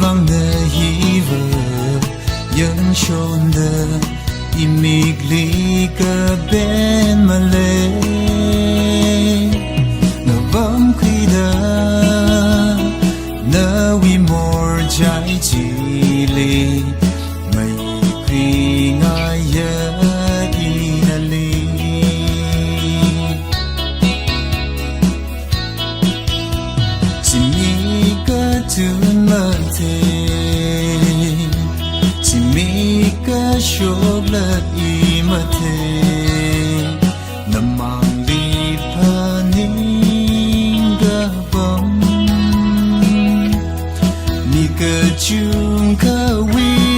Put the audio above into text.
vang de hiver yang shon de imigli ka ben male na bam khida na wi mor jai chi le mai kri nga ya inale Chimika tumate Chimika shobla imate Namang lipaninga bam Nika chunka wi